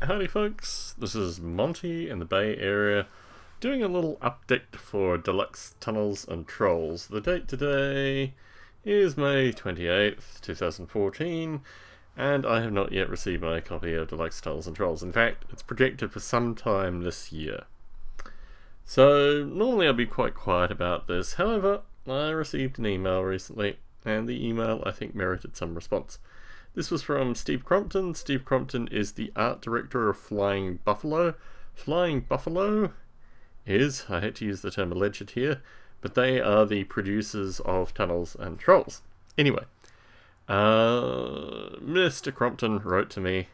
Howdy folks, this is Monty in the Bay Area doing a little update for Deluxe Tunnels and Trolls. The date today is May 28th, 2014, and I have not yet received my copy of Deluxe Tunnels and Trolls. In fact, it's projected for some time this year. So normally I'd be quite quiet about this, however, I received an email recently, and the email I think merited some response. This was from Steve Crompton. Steve Crompton is the art director of Flying Buffalo. Flying Buffalo is, I hate to use the term alleged here, but they are the producers of Tunnels and Trolls. Anyway, Mr. Crompton wrote to me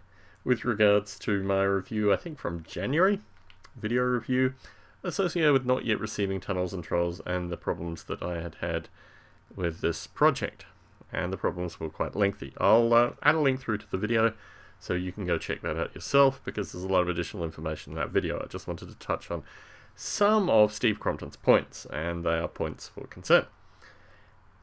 with regards to my review, I think from January, video review, associated with not yet receiving Tunnels and Trolls and the problems that I had had with this project. And the problems were quite lengthy. I'll add a link through to the video so you can go check that out yourself, because there's a lot of additional information in that video. I just wanted to touch on some of Steve Crompton's points, and they are points for concern.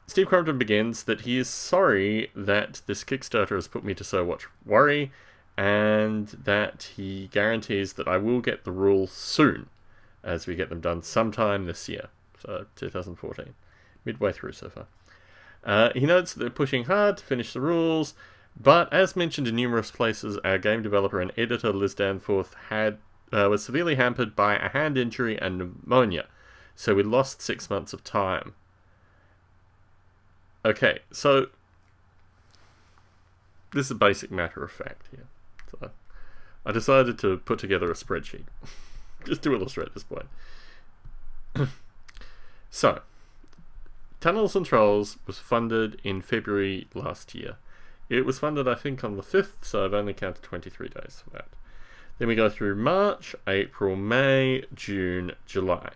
Steve Crompton begins that he is sorry that this Kickstarter has put me to so much worry, and that he guarantees that I will get the rules soon, as we get them done sometime this year, so 2014, midway through so far. He notes that they're pushing hard to finish the rules, but as mentioned in numerous places, our game developer and editor Liz Danforth was severely hampered by a hand injury and pneumonia, so we lost 6 months of time. Okay, so this is a basic matter of fact here. So I decided to put together a spreadsheet just to illustrate this point. So, Tunnels and Trolls was funded in February last year. It was funded, I think, on the 5th, so I've only counted 23 days for that. Then we go through March, April, May, June, July.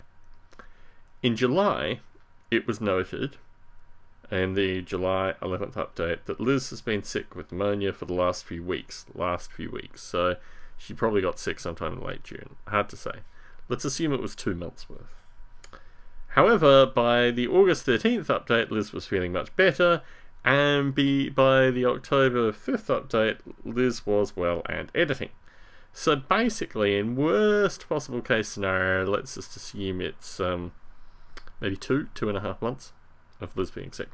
In July, it was noted in the July 11th update that Liz has been sick with pneumonia for the last few weeks. So she probably got sick sometime in late June. Hard to say. Let's assume it was 2 months worth. However, by the August 13th update, Liz was feeling much better, and by the October 5th update, Liz was well and editing. So basically, in worst possible case scenario, let's just assume it's maybe 2.5 months of Liz being sick.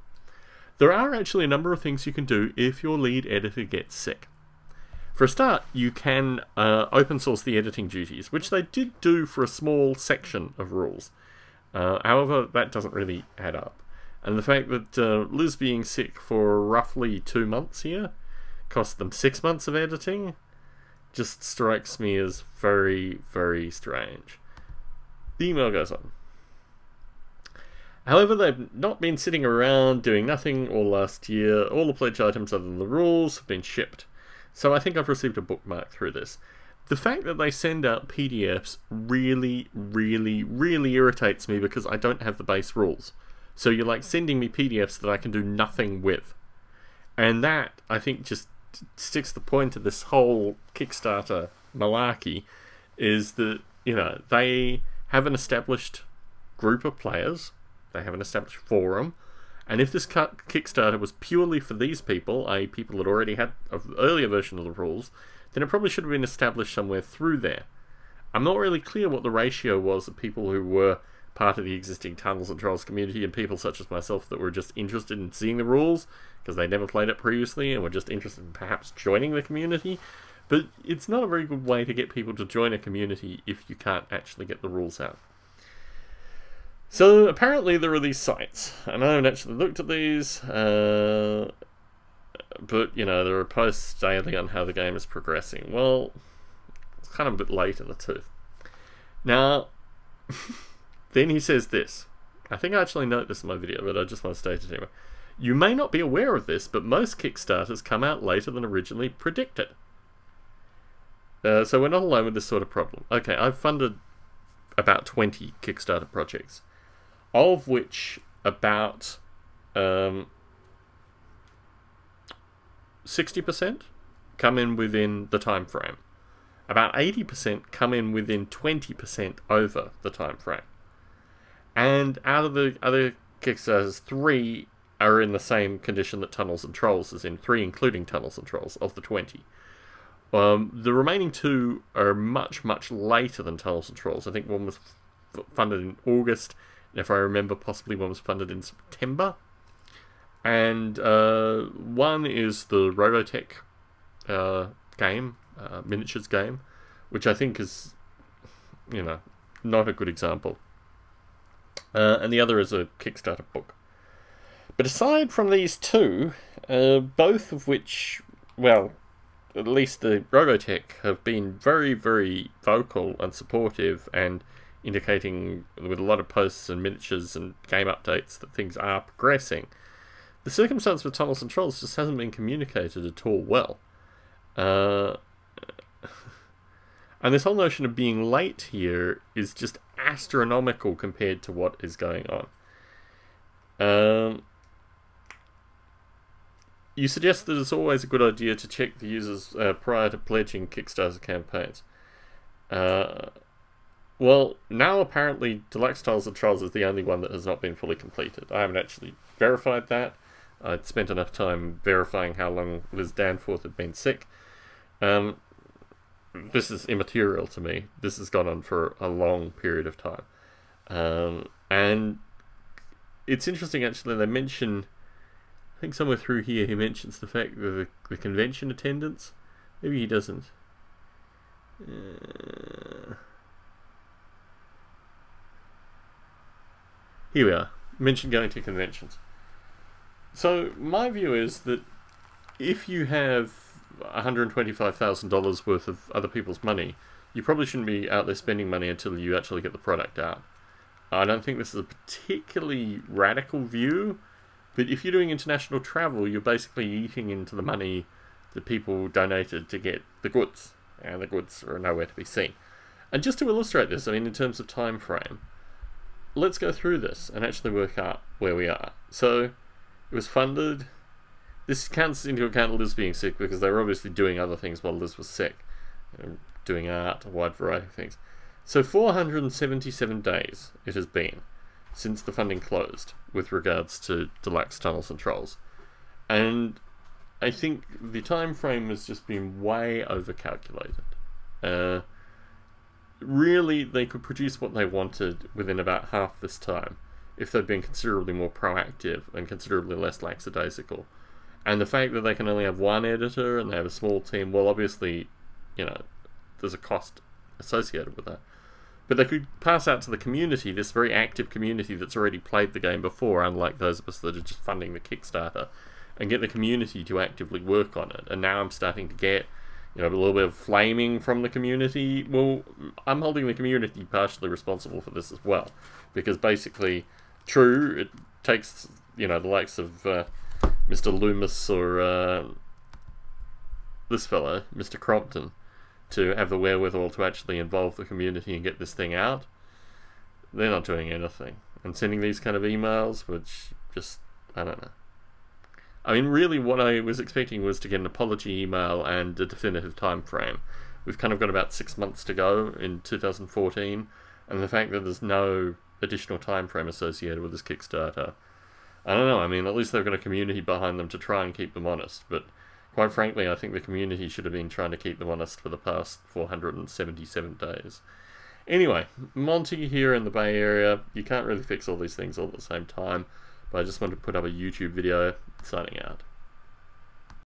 There are actually a number of things you can do if your lead editor gets sick. For a start, you can open source the editing duties, which they did do for a small section of rules. However, that doesn't really add up. And the fact that Liz being sick for roughly 2 months here cost them 6 months of editing just strikes me as very, very strange. The email goes on. However, they've not been sitting around doing nothing all last year. All the pledge items other than the rules have been shipped. So I think I've received a bookmark through this. The fact that they send out PDFs really, really, really irritates me, because I don't have the base rules. So you're like sending me PDFs that I can do nothing with. And that, I think, just sticks the point of this whole Kickstarter malarkey, is that, you know, they have an established group of players, they have an established forum, and if this Kickstarter was purely for these people, i.e. people that already had an earlier version of the rules, then it probably should have been established somewhere through there. I'm not really clear what the ratio was of people who were part of the existing Tunnels and Trolls community and people such as myself that were just interested in seeing the rules because they never played it previously and were just interested in perhaps joining the community. But it's not a very good way to get people to join a community if you can't actually get the rules out. So apparently there are these sites, and I haven't actually looked at these, but, you know, there are posts daily on how the game is progressing. Well, it's kind of a bit late in the tooth. Now, then he says this. I think I actually note this in my video, but I just want to state it anyway. You may not be aware of this, but most Kickstarters come out later than originally predicted. So we're not alone with this sort of problem. Okay, I've funded about 20 Kickstarter projects, of which about 60% come in within the time frame. About 80% come in within 20% over the time frame. And out of the other Kickstarters, 3 are in the same condition that Tunnels and Trolls is in, 3 including Tunnels and Trolls, of the 20. The remaining two are much, much later than Tunnels and Trolls. I think one was funded in August, and if I remember, possibly one was funded in September. And one is the Robotech game, miniatures game, which I think is, you know, not a good example. And the other is a Kickstarter book. But aside from these two, both of which, well, at least the Robotech have been very, very vocal and supportive and indicating with a lot of posts and miniatures and game updates that things are progressing. The circumstance with Tunnels and Trolls just hasn't been communicated at all well. And this whole notion of being late here is just astronomical compared to what is going on. You suggest that it's always a good idea to check the users prior to pledging Kickstarter campaigns. Well, now apparently Deluxe Tunnels and Trolls is the only one that has not been fully completed. I haven't actually verified that. I'd spent enough time verifying how long Liz Danforth had been sick. This is immaterial to me. This has gone on for a long period of time. And it's interesting, actually, they mention, I think somewhere through here he mentions the fact that the convention attendance, maybe he doesn't. Here we are, mention going to conventions. So my view is that if you have $125,000 worth of other people's money, you probably shouldn't be out there spending money until you actually get the product out. I don't think this is a particularly radical view, but if you're doing international travel, you're basically eating into the money that people donated to get the goods, and the goods are nowhere to be seen. And just to illustrate this, I mean, in terms of time frame, let's go through this and actually work out where we are. So, it was funded. This counts into account Liz being sick, because they were obviously doing other things while Liz was sick. Doing art, a wide variety of things. So 477 days it has been since the funding closed with regards to Deluxe Tunnels and Trolls. And I think the time frame has just been way overcalculated. Really, they could produce what they wanted within about half this time if they'd been considerably more proactive and considerably less lackadaisical. And the fact that they can only have one editor and they have a small team, well, obviously, you know, there's a cost associated with that. But they could pass out to the community, this very active community that's already played the game before, unlike those of us that are just funding the Kickstarter, and get the community to actively work on it. And now I'm starting to get, you know, a little bit of flaming from the community. Well, I'm holding the community partially responsible for this as well, because basically, true, it takes, you know, the likes of Mr. Loomis or this fellow, Mr. Crompton, to have the wherewithal to actually involve the community and get this thing out. They're not doing anything. And sending these kind of emails, which just, I don't know. I mean, really what I was expecting was to get an apology email and a definitive time frame. We've kind of got about 6 months to go in 2014, and the fact that there's no additional time frame associated with this Kickstarter, I don't know. I mean, at least they've got a community behind them to try and keep them honest, but quite frankly, I think the community should have been trying to keep them honest for the past 477 days. Anyway, Monty here in the Bay Area. You can't really fix all these things all at the same time, but I just wanted to put up a YouTube video signing out.